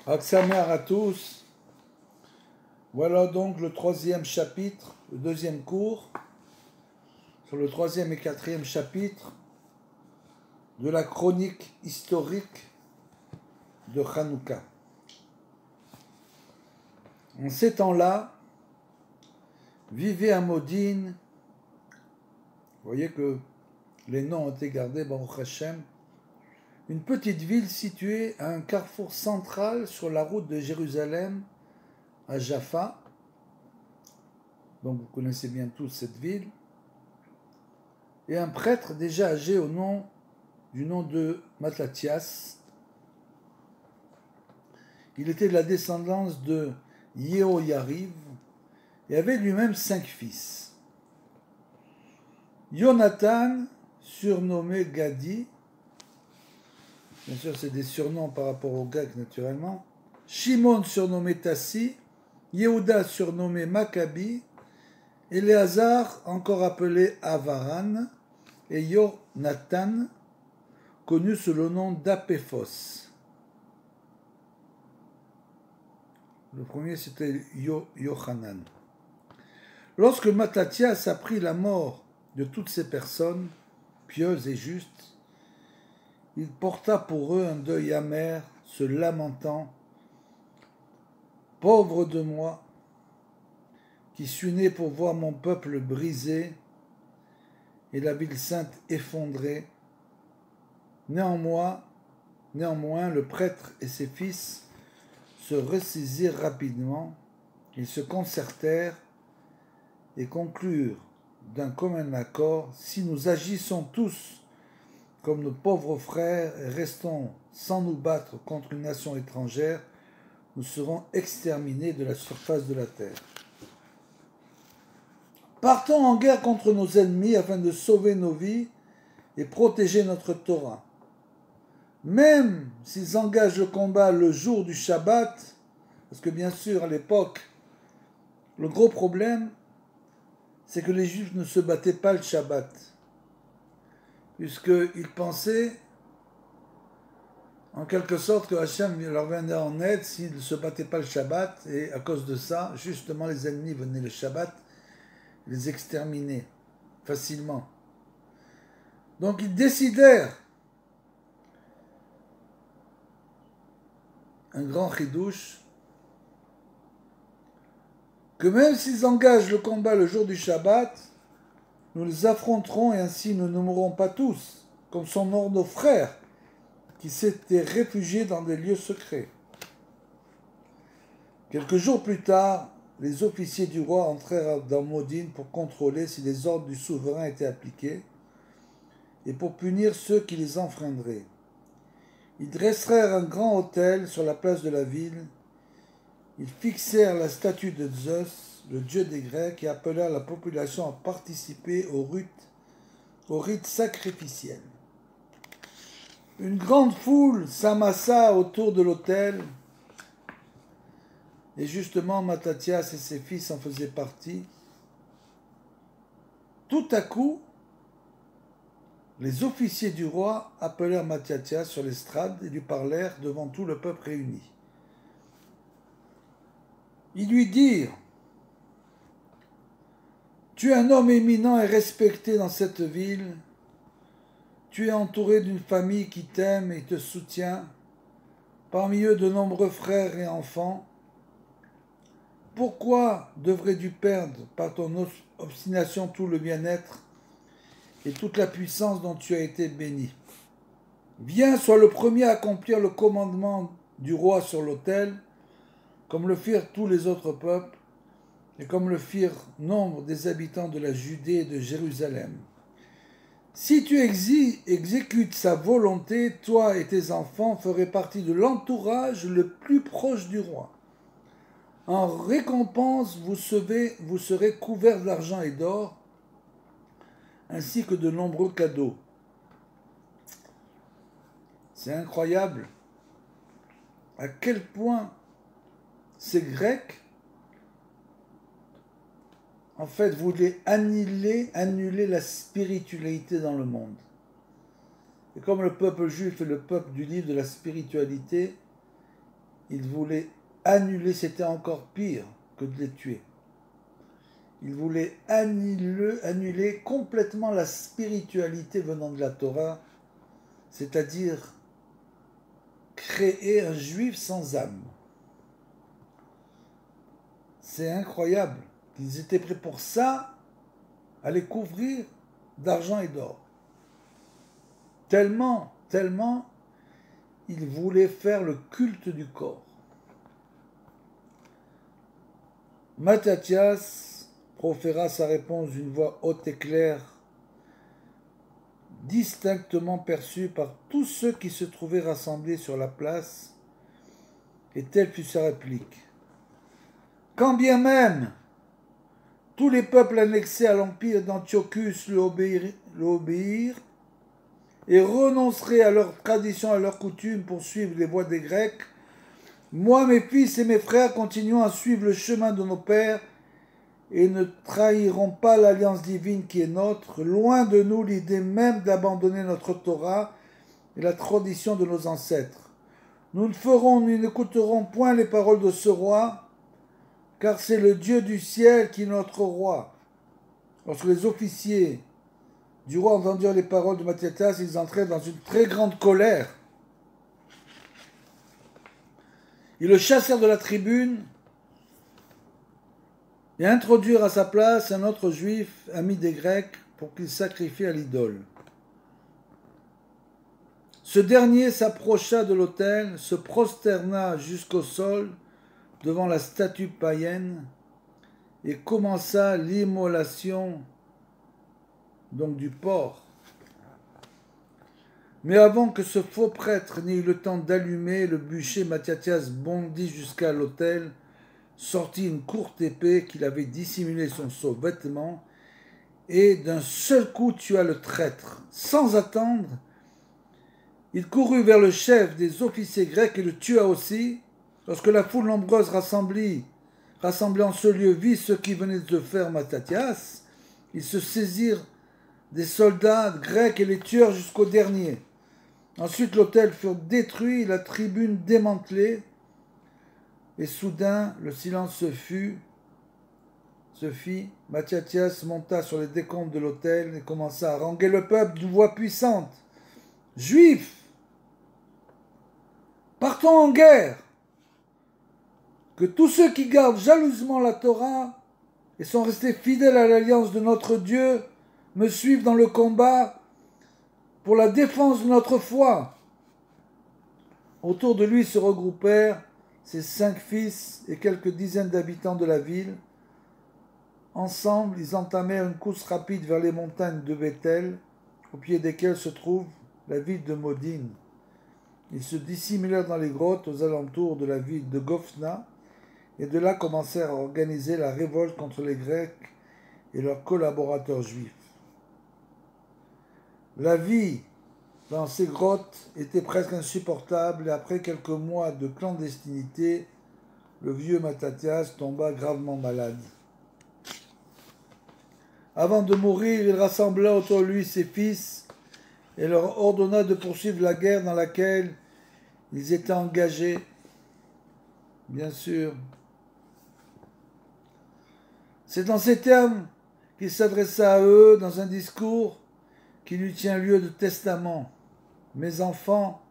Aksamer à tous. Voilà donc le troisième chapitre, le deuxième cours, sur le troisième et quatrième chapitre de la chronique historique de Hanouka. En ces temps-là, vivait à Modine, vous voyez que les noms ont été gardés, Baruch Hashem, une petite ville située à un carrefour central sur la route de Jérusalem à Jaffa. Donc vous connaissez bien tous cette ville. Et un prêtre déjà âgé du nom de Mattathias. Il était de la descendance de Yehoyariv et avait lui-même 5 fils. Jonathan, surnommé Gadi, bien sûr c'est des surnoms par rapport aux Grecs naturellement, Shimon surnommé Tassi, Yehuda surnommé Maccabi, Éléazar encore appelé Avaran et Jonathan connu sous le nom d'Apéphos. Le premier c'était Yochanan. Lorsque Mattathias apprit la mort de toutes ces personnes, pieuses et justes, il porta pour eux un deuil amer, se lamentant. Pauvre de moi, qui suis né pour voir mon peuple brisé et la ville sainte effondrée. Néanmoins, le prêtre et ses fils se ressaisirent rapidement, ils se concertèrent et conclurent d'un commun accord: si nous agissons tous comme nos pauvres frères et restons sans nous battre contre une nation étrangère, nous serons exterminés de la surface de la terre. Partons en guerre contre nos ennemis afin de sauver nos vies et protéger notre Torah. Même s'ils engagent le combat le jour du Shabbat, parce que bien sûr à l'époque, le gros problème, c'est que les Juifs ne se battaient pas le Shabbat, puisqu'ils pensaient en quelque sorte que Hachem leur venait en aide s'ils ne se battaient pas le Shabbat, et à cause de ça, justement les ennemis venaient le Shabbat, les exterminer facilement. Donc ils décidèrent un grand chidouche, que même s'ils engagent le combat le jour du Shabbat, nous les affronterons et ainsi nous ne mourrons pas tous, comme sont morts nos frères qui s'étaient réfugiés dans des lieux secrets. Quelques jours plus tard, les officiers du roi entrèrent dans Modine pour contrôler si les ordres du souverain étaient appliqués et pour punir ceux qui les enfreindraient. Ils dressèrent un grand autel sur la place de la ville. Ils fixèrent la statue de Zeus, le dieu des Grecs, et appelèrent la population à participer au rite sacrificiel. Une grande foule s'amassa autour de l'autel, et justement Mattathias et ses fils en faisaient partie. Tout à coup, les officiers du roi appelèrent Mattathias sur l'estrade et lui parlèrent devant tout le peuple réuni. Ils lui dirent: « Tu es un homme éminent et respecté dans cette ville. Tu es entouré d'une famille qui t'aime et te soutient, parmi eux de nombreux frères et enfants. Pourquoi devrais-tu perdre par ton obstination tout le bien-être et toute la puissance dont tu as été béni? Viens, sois le premier à accomplir le commandement du roi sur l'autel, comme le firent tous les autres peuples, et comme le firent nombre des habitants de la Judée et de Jérusalem. Si tu exécutes sa volonté, toi et tes enfants ferez partie de l'entourage le plus proche du roi. En récompense, vous serez couverts d'argent et d'or, ainsi que de nombreux cadeaux. » C'est incroyable à quel point ces Grecs, en fait, voulaient annuler la spiritualité dans le monde. Et comme le peuple juif est le peuple du livre de la spiritualité, il voulait annuler, c'était encore pire que de les tuer. Il voulait annuler complètement la spiritualité venant de la Torah, c'est-à-dire créer un juif sans âme. C'est incroyable. Ils étaient prêts pour ça, à les couvrir d'argent et d'or. Tellement, ils voulaient faire le culte du corps. Mattathias proféra sa réponse d'une voix haute et claire, distinctement perçue par tous ceux qui se trouvaient rassemblés sur la place, et telle fut sa réplique. Quand bien même tous les peuples annexés à l'empire d'Antiochus le obéirent et renonceraient à leurs traditions, à leurs coutumes pour suivre les voies des Grecs, moi, mes fils et mes frères, continuons à suivre le chemin de nos pères et ne trahirons pas l'alliance divine qui est nôtre. Loin de nous l'idée même d'abandonner notre Torah et la tradition de nos ancêtres. Nous ne ferons ni n'écouterons point les paroles de ce roi, car c'est le Dieu du ciel qui est notre roi. Lorsque les officiers du roi entendirent les paroles de Mattathias, ils entrèrent dans une très grande colère. Ils le chassèrent de la tribune et introduirent à sa place un autre juif, ami des Grecs, pour qu'il sacrifie à l'idole. Ce dernier s'approcha de l'autel, se prosterna jusqu'au sol devant la statue païenne et commença l'immolation donc du porc. Mais avant que ce faux prêtre n'ait eu le temps d'allumer le bûcher, Mattathias bondit jusqu'à l'autel, sortit une courte épée qu'il avait dissimulée sous son vêtement, et d'un seul coup tua le traître. Sans attendre, il courut vers le chef des officiers grecs et le tua aussi. Lorsque la foule nombreuse rassemblée en ce lieu vit ce qui venait de faire Mattathias, ils se saisirent des soldats grecs et les tuèrent jusqu'au dernier. Ensuite, l'autel fut détruit, la tribune démantelée, et soudain, le silence se fit. Mattathias monta sur les décombres de l'autel et commença à haranguer le peuple d'une voix puissante. « Juifs, partons en guerre! Que tous ceux qui gardent jalousement la Torah et sont restés fidèles à l'alliance de notre Dieu me suivent dans le combat pour la défense de notre foi. » Autour de lui se regroupèrent ses 5 fils et quelques dizaines d'habitants de la ville. Ensemble, ils entamèrent une course rapide vers les montagnes de Bethel, au pied desquelles se trouve la ville de Modine. Ils se dissimulèrent dans les grottes aux alentours de la ville de Gophna, et de là commencèrent à organiser la révolte contre les Grecs et leurs collaborateurs juifs. La vie dans ces grottes était presque insupportable et après quelques mois de clandestinité, le vieux Mattathias tomba gravement malade. Avant de mourir, il rassembla autour de lui ses fils et leur ordonna de poursuivre la guerre dans laquelle ils étaient engagés. Bien sûr. C'est dans ces termes qu'il s'adressa à eux dans un discours qui lui tient lieu de testament. « Mes enfants,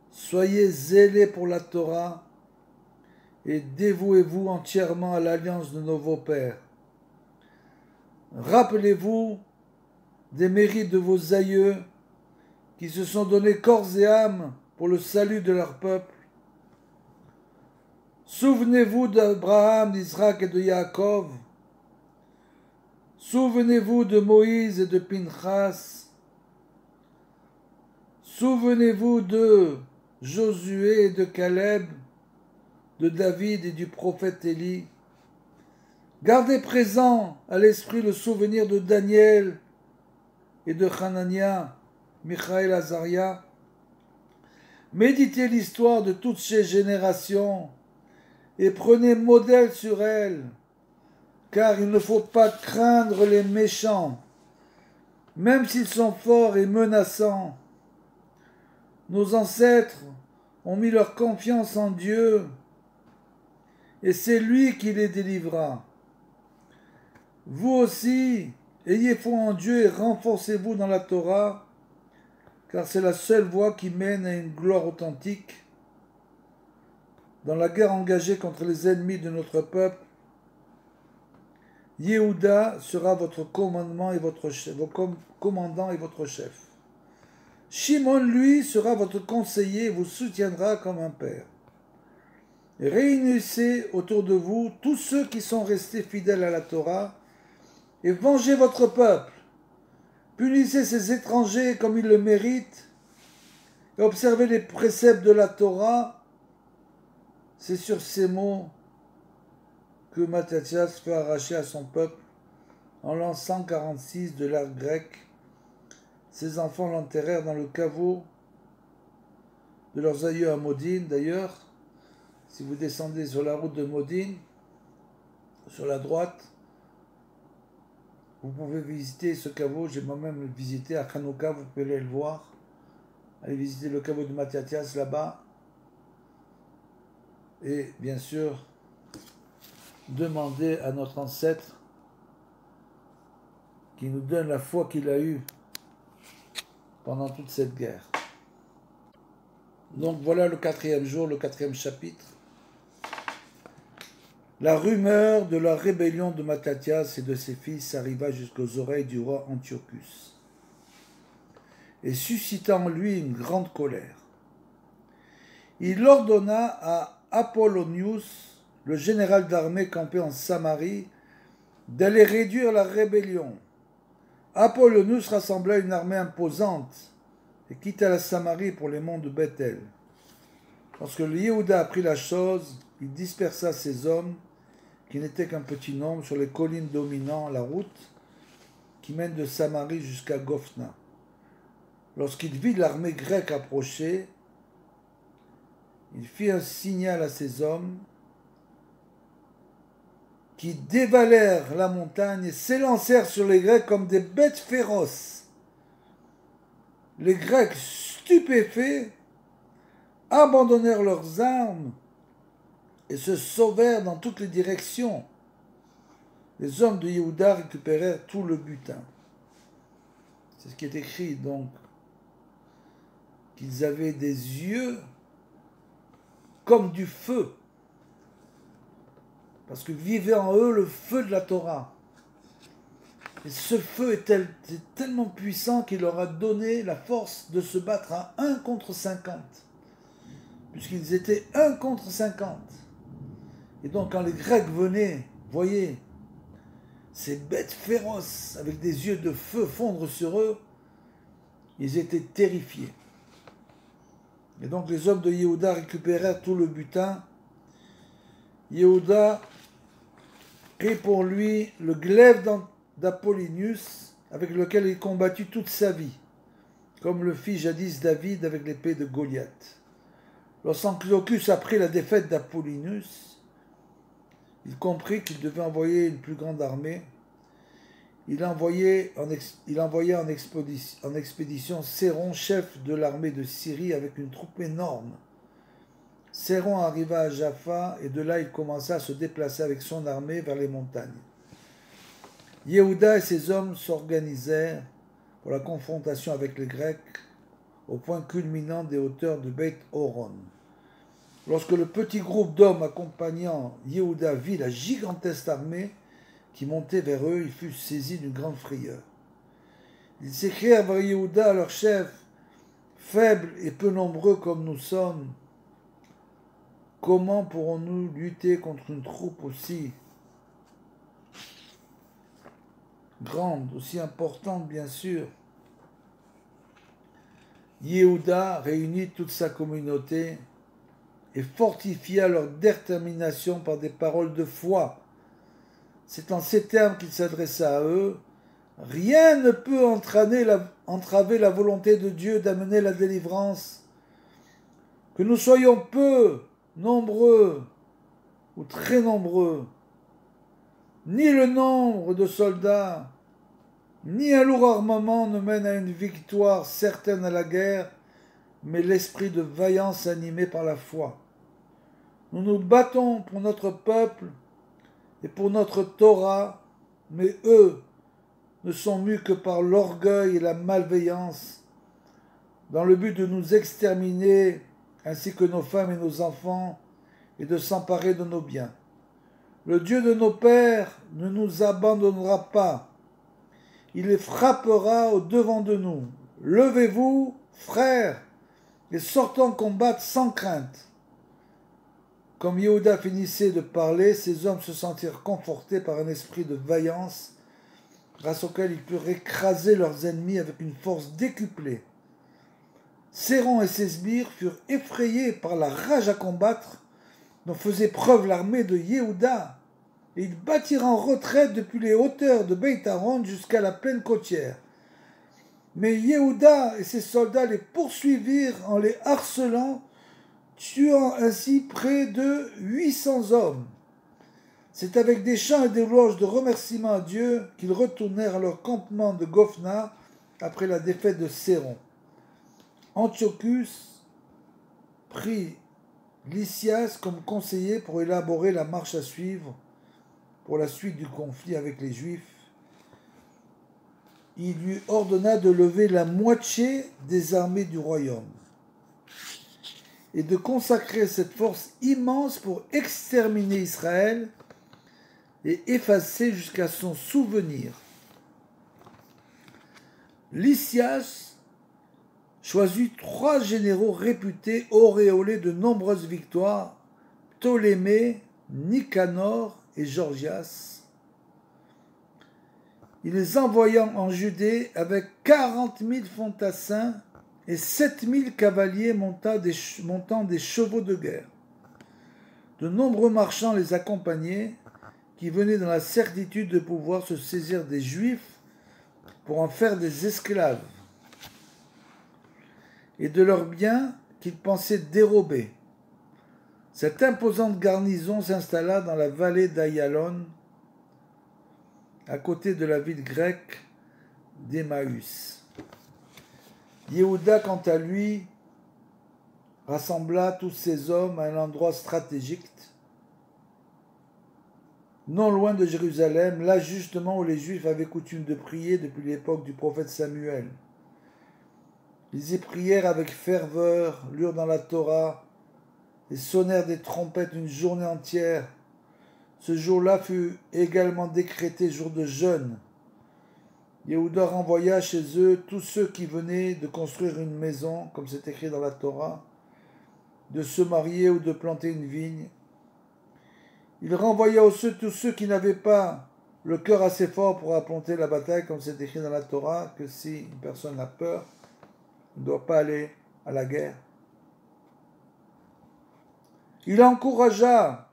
soyez zélés pour la Torah et dévouez-vous entièrement à l'alliance de nos beaux-pères. Rappelez-vous des mérites de vos aïeux qui se sont donnés corps et âme pour le salut de leur peuple. Souvenez-vous d'Abraham, d'Isaac et de Yaakov. Souvenez-vous de Moïse et de Pinchas. Souvenez-vous de Josué et de Caleb, de David et du prophète Élie. Gardez présent à l'esprit le souvenir de Daniel et de Hanania, Michaël, Azaria. Méditez l'histoire de toutes ces générations et prenez modèle sur elles, car il ne faut pas craindre les méchants, même s'ils sont forts et menaçants. Nos ancêtres ont mis leur confiance en Dieu, et c'est lui qui les délivra. Vous aussi, ayez foi en Dieu et renforcez-vous dans la Torah, car c'est la seule voie qui mène à une gloire authentique. Dans la guerre engagée contre les ennemis de notre peuple, Yehuda sera votre commandant et votre chef. Shimon, lui, sera votre conseiller et vous soutiendra comme un père. Et réunissez autour de vous tous ceux qui sont restés fidèles à la Torah et vengez votre peuple. Punissez ces étrangers comme ils le méritent et observez les préceptes de la Torah. C'est sur ces mots que Mattathias fait arracher à son peuple en l'an 146 de l'ère grecque. Ses enfants l'enterrèrent dans le caveau de leurs aïeux à Modine. D'ailleurs, si vous descendez sur la route de Modine, sur la droite, vous pouvez visiter ce caveau. J'ai moi-même visité à Hanouka, vous pouvez aller le voir. Allez visiter le caveau de Mattathias là-bas. Et bien sûr, demander à notre ancêtre qui nous donne la foi qu'il a eue pendant toute cette guerre. Donc voilà le 4e jour, le 4e chapitre. La rumeur de la rébellion de Mattathias et de ses fils arriva jusqu'aux oreilles du roi Antiochus et suscita en lui une grande colère. Il ordonna à Apollonius, le général d'armée campé en Samarie, d'aller réduire la rébellion. Apollonius rassembla une armée imposante et quitta la Samarie pour les monts de Bethel. Lorsque le Yehuda apprit la chose, il dispersa ses hommes, qui n'étaient qu'un petit nombre, sur les collines dominant la route qui mène de Samarie jusqu'à Gophna. Lorsqu'il vit l'armée grecque approcher, il fit un signal à ses hommes qui dévalèrent la montagne et s'élancèrent sur les Grecs comme des bêtes féroces. Les Grecs, stupéfaits, abandonnèrent leurs armes et se sauvèrent dans toutes les directions. Les hommes de Yehuda récupérèrent tout le butin. C'est ce qui est écrit, donc, qu'ils avaient des yeux comme du feu, parce que vivait en eux le feu de la Torah. Et ce feu est tellement puissant qu'il leur a donné la force de se battre à 1 contre 50, puisqu'ils étaient 1 contre 50. Et donc quand les Grecs venaient, voyez, ces bêtes féroces avec des yeux de feu fondre sur eux, ils étaient terrifiés. Et donc les hommes de Yehuda récupérèrent tout le butin. Yehuda prit pour lui le glaive d'Apollonius, avec lequel il combattit toute sa vie, comme le fit jadis David avec l'épée de Goliath. Lorsqu'Antiochus apprit la défaite d'Apollonius, il comprit qu'il devait envoyer une plus grande armée. Il envoyait en expédition Séron, chef de l'armée de Syrie, avec une troupe énorme. Séron arriva à Jaffa et de là il commença à se déplacer avec son armée vers les montagnes. Yehuda et ses hommes s'organisèrent pour la confrontation avec les Grecs au point culminant des hauteurs de Beth Horon. Lorsque le petit groupe d'hommes accompagnant Yehuda vit la gigantesque armée qui montait vers eux, il fut saisi d'une grande frayeur. Ils s'écrièrent vers Yehuda, leur chef, faibles et peu nombreux comme nous sommes, comment pourrons-nous lutter contre une troupe aussi grande, aussi importante bien sûr? Yehuda réunit toute sa communauté et fortifia leur détermination par des paroles de foi. C'est en ces termes qu'il s'adressa à eux. Rien ne peut entraver la volonté de Dieu d'amener la délivrance. Que nous soyons peu, nombreux ou très nombreux, ni le nombre de soldats, ni un lourd armement ne mène à une victoire certaine à la guerre, mais l'esprit de vaillance animé par la foi. Nous nous battons pour notre peuple et pour notre Torah, mais eux ne sont mus que par l'orgueil et la malveillance, dans le but de nous exterminer, ainsi que nos femmes et nos enfants, et de s'emparer de nos biens. Le Dieu de nos pères ne nous abandonnera pas. Il les frappera au-devant de nous. Levez-vous, frères, et sortons combattre sans crainte. Comme Yehuda finissait de parler, ces hommes se sentirent confortés par un esprit de vaillance, grâce auquel ils purent écraser leurs ennemis avec une force décuplée. Séron et ses sbires furent effrayés par la rage à combattre dont faisait preuve l'armée de Yehuda, et ils battirent en retraite depuis les hauteurs de Beit Haron jusqu'à la plaine côtière. Mais Yehuda et ses soldats les poursuivirent en les harcelant, tuant ainsi près de 800 hommes. C'est avec des chants et des louanges de remerciement à Dieu qu'ils retournèrent à leur campement de Gophna après la défaite de Séron. Antiochus prit Lysias comme conseiller pour élaborer la marche à suivre pour la suite du conflit avec les Juifs. Il lui ordonna de lever la moitié des armées du royaume et de consacrer cette force immense pour exterminer Israël et effacer jusqu'à son souvenir. Lysias choisit 3 généraux réputés auréolés de nombreuses victoires, Ptolémée, Nicanor et Gorgias. Il les envoya en Judée avec 40 000 fantassins et 7 000 cavaliers montant des chevaux de guerre. De nombreux marchands les accompagnaient, qui venaient dans la certitude de pouvoir se saisir des Juifs pour en faire des esclaves, et de leurs biens qu'ils pensaient dérober. Cette imposante garnison s'installa dans la vallée d'Ayalon, à côté de la ville grecque d'Emmaüs. Yehuda, quant à lui, rassembla tous ses hommes à un endroit stratégique, non loin de Jérusalem, là justement où les Juifs avaient coutume de prier depuis l'époque du prophète Samuel. Ils y prièrent avec ferveur, lurent dans la Torah, et sonnèrent des trompettes une journée entière. Ce jour-là fut également décrété jour de jeûne. Yehuda renvoya chez eux tous ceux qui venaient de construire une maison, comme c'est écrit dans la Torah, de se marier ou de planter une vigne. Il renvoya aussi tous ceux qui n'avaient pas le cœur assez fort pour affronter la bataille, comme c'est écrit dans la Torah, que si une personne a peur, ne doit pas aller à la guerre. Il encouragea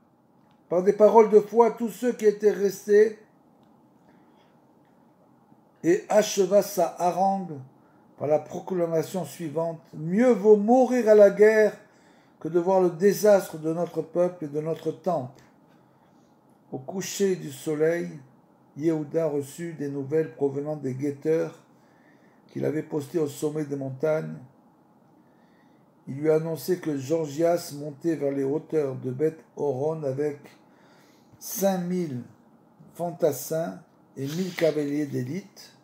par des paroles de foi tous ceux qui étaient restés et acheva sa harangue par la proclamation suivante: mieux vaut mourir à la guerre que de voir le désastre de notre peuple et de notre temple. Au coucher du soleil, Yehuda reçut des nouvelles provenant des guetteurs qu'il avait postés au sommet des montagnes. Il lui annonçait que Gorgias montait vers les hauteurs de Beth Horon avec 5000 fantassins et 1000 cavaliers d'élite,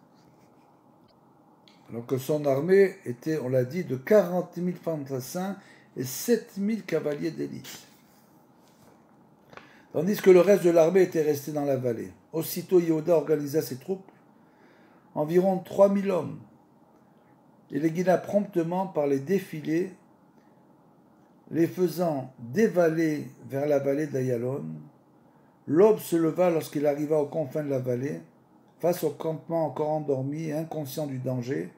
alors que son armée était, on l'a dit, de 40 000 fantassins et 7000 cavaliers d'élite, tandis que le reste de l'armée était resté dans la vallée. Aussitôt Yehuda organisa ses troupes, environ 3000 hommes, et les guida promptement par les défilés, les faisant dévaler vers la vallée d'Ayalon. L'aube se leva lorsqu'il arriva aux confins de la vallée, face au campement encore endormi et inconscient du danger.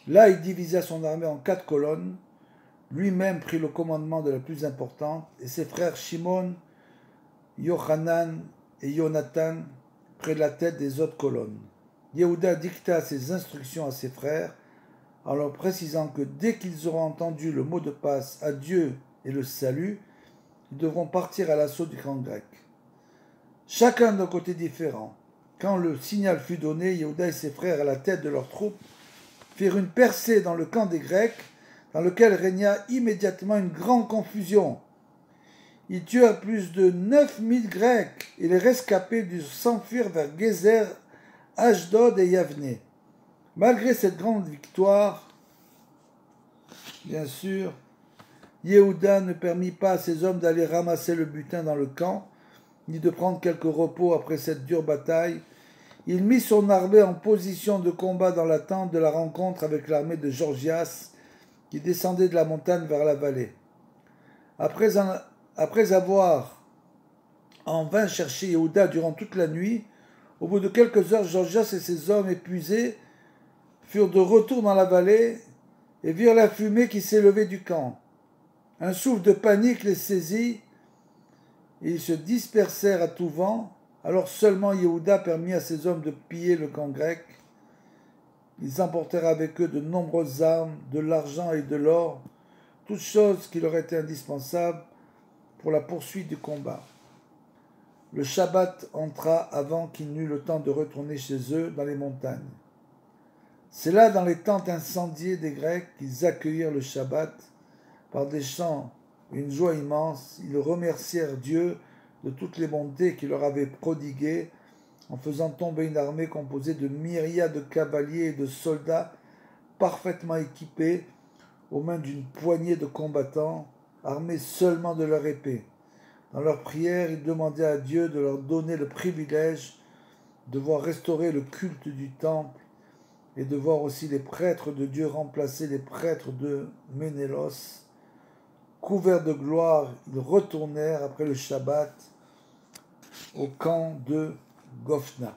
Là, il divisa son armée en 4 colonnes, lui-même prit le commandement de la plus importante, et ses frères Shimon, Yochanan et Jonathan près de la tête des autres colonnes. Yehuda dicta ses instructions à ses frères, en leur précisant que dès qu'ils auront entendu le mot de passe « Adieu » et le salut, ils devront partir à l'assaut du camp grec. Chacun d'un côté différent. Quand le signal fut donné, Yehuda et ses frères à la tête de leurs troupes firent une percée dans le camp des Grecs, dans lequel régna immédiatement une grande confusion. Ils tuèrent plus de 9000 Grecs et les rescapés durent s'enfuir vers Gézer, Ashdod et Yavne. Malgré cette grande victoire, bien sûr, Yehuda ne permit pas à ses hommes d'aller ramasser le butin dans le camp, ni de prendre quelque repos après cette dure bataille. Il mit son armée en position de combat dans l'attente de la rencontre avec l'armée de Gorgias, qui descendait de la montagne vers la vallée. Après avoir en vain cherché Yehuda durant toute la nuit, au bout de quelques heures, Gorgias et ses hommes épuisés furent de retour dans la vallée et virent la fumée qui s'élevait du camp. Un souffle de panique les saisit et ils se dispersèrent à tout vent. Alors seulement Yehuda permit à ses hommes de piller le camp grec. Ils emportèrent avec eux de nombreuses armes, de l'argent et de l'or, toutes choses qui leur étaient indispensables pour la poursuite du combat. Le Shabbat entra avant qu'ils n'eurent le temps de retourner chez eux dans les montagnes. C'est là, dans les tentes incendiées des Grecs, qu'ils accueillirent le Shabbat par des chants et une joie immense. Ils remercièrent Dieu de toutes les bontés qu'il leur avait prodiguées en faisant tomber une armée composée de myriades de cavaliers et de soldats parfaitement équipés aux mains d'une poignée de combattants armés seulement de leur épée. Dans leur prière, ils demandaient à Dieu de leur donner le privilège de voir restaurer le culte du temple et de voir aussi les prêtres de Dieu remplacer les prêtres de Ménélos. Couverts de gloire, ils retournèrent après le Shabbat au camp de Gophna.